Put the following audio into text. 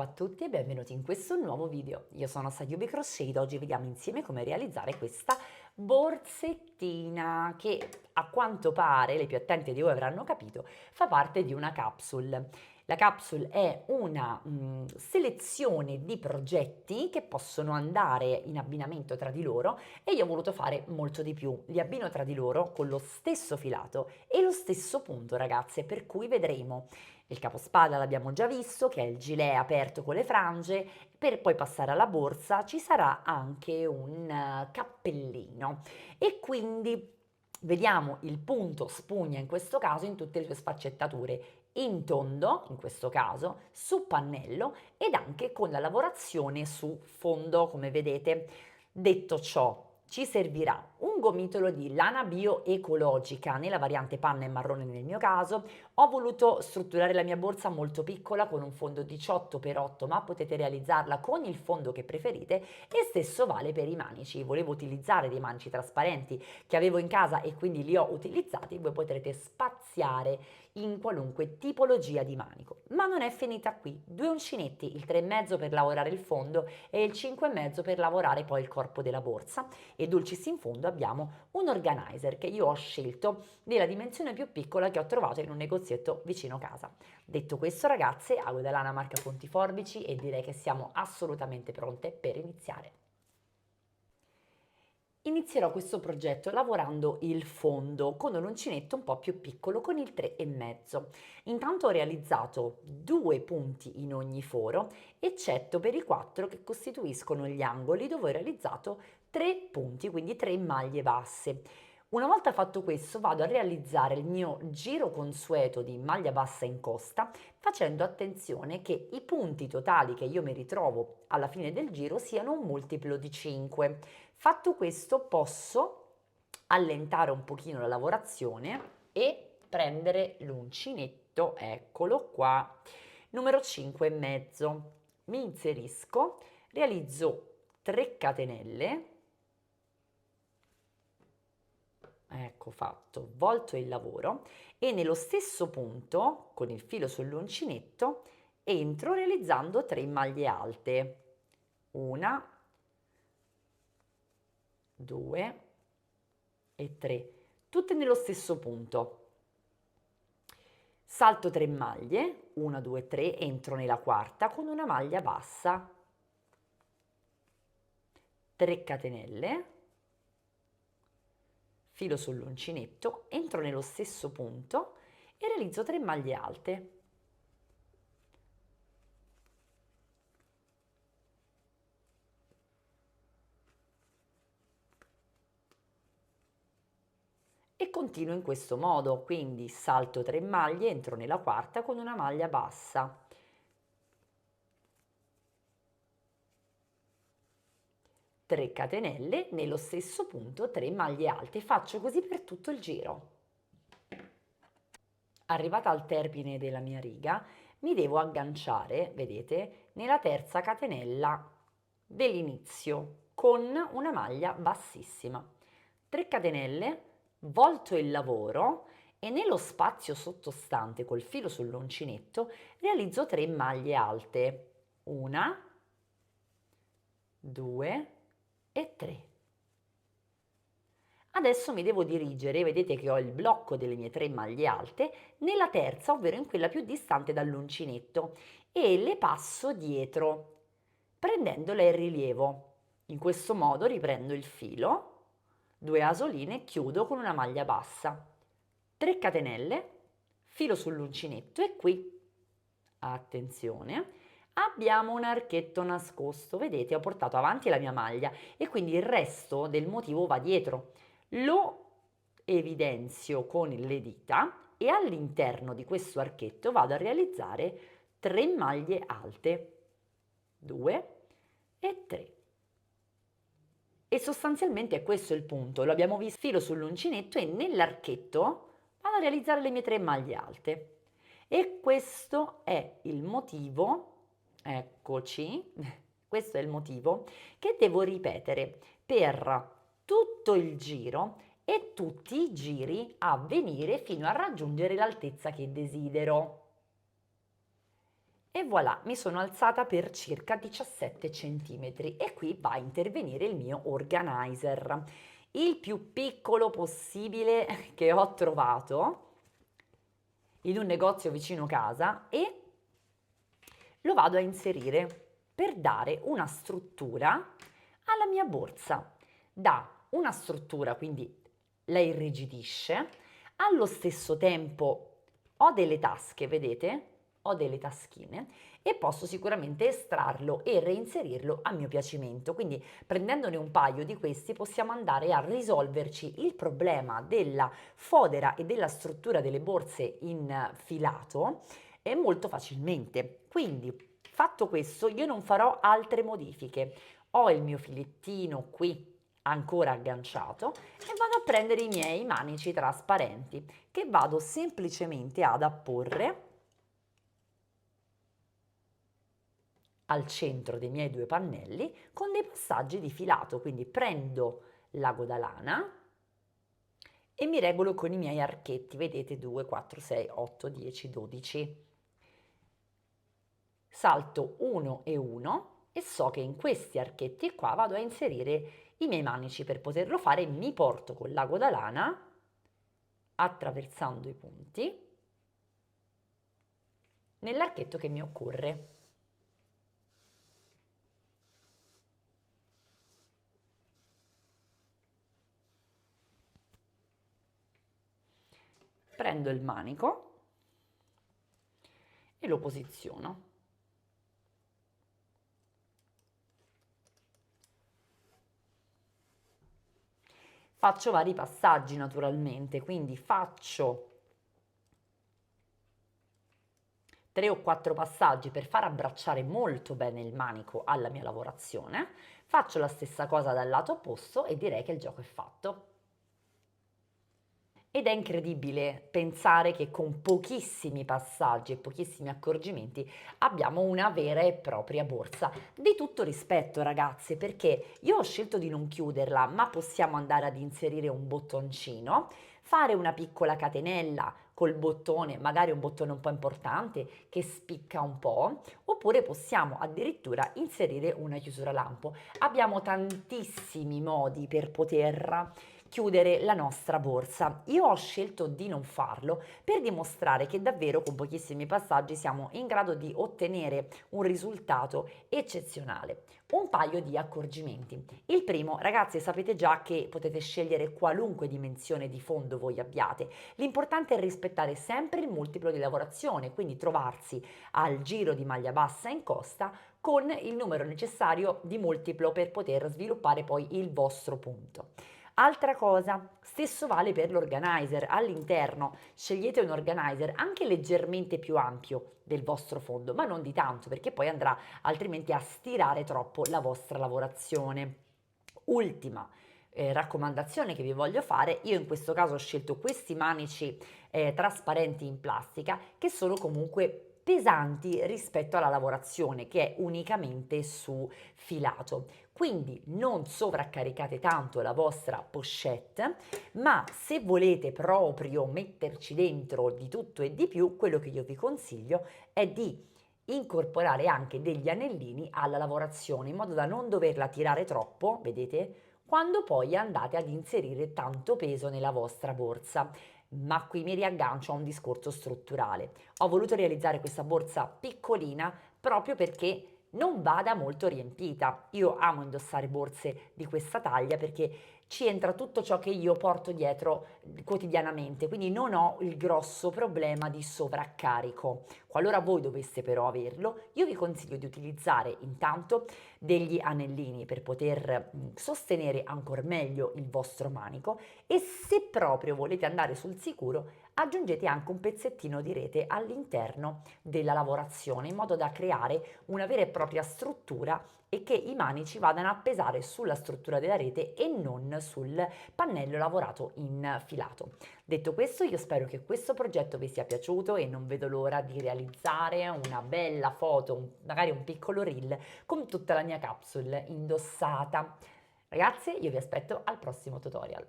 Ciao a tutti e benvenuti in questo nuovo video. Io sono Sayubi Crochet ed oggi vediamo insieme come realizzare questa borsettina che a quanto pare, le più attente di voi avranno capito, fa parte di una capsule. La capsule è una selezione di progetti che possono andare in abbinamento tra di loro e io ho voluto fare molto di più. Li abbino tra di loro con lo stesso filato e lo stesso punto, ragazze, per cui vedremo il capospada l'abbiamo già visto, che è il gilet aperto con le frange, per poi passare alla borsa ci sarà anche un cappellino e quindi vediamo il punto spugna in questo caso in tutte le sue sfaccettature, in tondo in questo caso, su pannello ed anche con la lavorazione su fondo come vedete. Detto ciò, ci servirà un gomitolo di lana bioecologica nella variante panna e marrone nel mio caso. Ho voluto strutturare la mia borsa molto piccola con un fondo 18x8, ma potete realizzarla con il fondo che preferite e stesso vale per i manici. Volevo utilizzare dei manici trasparenti che avevo in casa e quindi li ho utilizzati. Voi potrete spaziare in qualunque tipologia di manico. Ma non è finita qui. Due uncinetti, il 3,5 per lavorare il fondo e il 5,5 per lavorare poi il corpo della borsa. E dulcis in fondo abbiamo un organizer che io ho scelto nella dimensione più piccola che ho trovato in un negozietto vicino casa. Detto questo, ragazze, ago da lana marca Pontiforbici e direi che siamo assolutamente pronte per iniziare. Inizierò questo progetto lavorando il fondo con un uncinetto un po' più piccolo con il 3,5. Intanto ho realizzato 2 punti in ogni foro, eccetto per i 4 che costituiscono gli angoli dove ho realizzato 3 punti, quindi 3 maglie basse. Una volta fatto questo vado a realizzare il mio giro consueto di maglia bassa in costa facendo attenzione che i punti totali che io mi ritrovo alla fine del giro siano un multiplo di 5. Fatto questo posso allentare un pochino la lavorazione e prendere l'uncinetto, eccolo qua, numero 5,5. Mi inserisco, realizzo 3 catenelle, ecco fatto, volto il lavoro e nello stesso punto con il filo sull'uncinetto entro realizzando 3 maglie alte, una, 2 e 3, tutte nello stesso punto. Salto 3 maglie, 1, 2, 3, entro nella quarta con una maglia bassa, 3 catenelle, filo sull'uncinetto, entro nello stesso punto e realizzo 3 maglie alte. E continuo in questo modo, quindi salto 3 maglie, entro nella quarta con una maglia bassa, 3 catenelle, nello stesso punto 3 maglie alte, faccio così per tutto il giro. Arrivata al termine della mia riga mi devo agganciare, vedete, nella terza catenella dell'inizio con una maglia bassissima, 3 catenelle, volto il lavoro e nello spazio sottostante col filo sull'uncinetto realizzo 3 maglie alte, una, 2 e 3. Adesso mi devo dirigere, vedete che ho il blocco delle mie 3 maglie alte, nella terza, ovvero in quella più distante dall'uncinetto, e le passo dietro, prendendola in rilievo. In questo modo riprendo il filo, 2 asoline e chiudo con una maglia bassa, 3 catenelle, filo sull'uncinetto e qui, attenzione, abbiamo un archetto nascosto, vedete ho portato avanti la mia maglia e quindi il resto del motivo va dietro. Lo evidenzio con le dita e all'interno di questo archetto vado a realizzare 3 maglie alte, 2 e 3. E sostanzialmente è questo il punto, lo abbiamo visto, filo sull'uncinetto e nell'archetto vado a realizzare le mie 3 maglie alte. E questo è il motivo, eccoci, questo è il motivo che devo ripetere per tutto il giro e tutti i giri a venire fino a raggiungere l'altezza che desidero. E voilà, mi sono alzata per circa 17 centimetri e qui va a intervenire il mio organizer, il più piccolo possibile che ho trovato in un negozio vicino casa, e lo vado a inserire per dare una struttura alla mia borsa. Dà una struttura, quindi la irrigidisce, allo stesso tempo ho delle tasche, vedete? Ho delle taschine e posso sicuramente estrarlo e reinserirlo a mio piacimento. Quindi prendendone un paio di questi possiamo andare a risolverci il problema della fodera e della struttura delle borse in filato molto facilmente. Quindi, fatto questo, io non farò altre modifiche. Ho il mio filettino qui ancora agganciato e vado a prendere i miei manici trasparenti che vado semplicemente ad apporre al centro dei miei due pannelli con dei passaggi di filato. Quindi prendo l'ago da lana e mi regolo con i miei archetti, vedete, 2, 4, 6, 8, 10, 12. Salto 1 e 1 e so che in questi archetti qua vado a inserire i miei manici. Per poterlo fare mi porto con l'ago da lana attraversando i punti nell'archetto che mi occorre. Prendo il manico e lo posiziono. Faccio vari passaggi naturalmente, quindi faccio 3 o 4 passaggi per far abbracciare molto bene il manico alla mia lavorazione. Faccio la stessa cosa dal lato opposto e direi che il gioco è fatto. Ed è incredibile pensare che con pochissimi passaggi e pochissimi accorgimenti abbiamo una vera e propria borsa. Di tutto rispetto, ragazze, perché io ho scelto di non chiuderla, ma possiamo andare ad inserire un bottoncino, fare una piccola catenella col bottone, magari un bottone un po' importante che spicca un po', oppure possiamo addirittura inserire una chiusura lampo. Abbiamo tantissimi modi per poter chiudere la nostra borsa. Io ho scelto di non farlo per dimostrare che davvero con pochissimi passaggi siamo in grado di ottenere un risultato eccezionale. Un paio di accorgimenti. Il primo, ragazzi, sapete già che potete scegliere qualunque dimensione di fondo voi abbiate. L'importante è rispettare sempre il multiplo di lavorazione, quindi trovarsi al giro di maglia bassa in costa con il numero necessario di multiplo per poter sviluppare poi il vostro punto. Altra cosa, stesso vale per l'organizer. All'interno scegliete un organizer anche leggermente più ampio del vostro fondo, ma non di tanto, perché poi andrà altrimenti a stirare troppo la vostra lavorazione. Ultima raccomandazione che vi voglio fare, io in questo caso ho scelto questi manici trasparenti in plastica che sono comunque pesanti rispetto alla lavorazione che è unicamente su filato. Quindi non sovraccaricate tanto la vostra pochette, ma se volete proprio metterci dentro di tutto e di più, quello che io vi consiglio è di incorporare anche degli anellini alla lavorazione in modo da non doverla tirare troppo, vedete? Quando poi andate ad inserire tanto peso nella vostra borsa. Ma qui mi riaggancio a un discorso strutturale. Ho voluto realizzare questa borsa piccolina proprio perché non vada molto riempita. Io amo indossare borse di questa taglia perché ci entra tutto ciò che io porto dietro quotidianamente, quindi non ho il grosso problema di sovraccarico. Qualora voi doveste però averlo, io vi consiglio di utilizzare intanto degli anellini per poter sostenere ancora meglio il vostro manico, e se proprio volete andare sul sicuro aggiungete anche un pezzettino di rete all'interno della lavorazione in modo da creare una vera e propria struttura e che i manici vadano a pesare sulla struttura della rete e non sul pannello lavorato in filato. Detto questo, io spero che questo progetto vi sia piaciuto e non vedo l'ora di realizzare una bella foto, magari un piccolo reel con tutta la mia capsule indossata. Ragazzi, io vi aspetto al prossimo tutorial.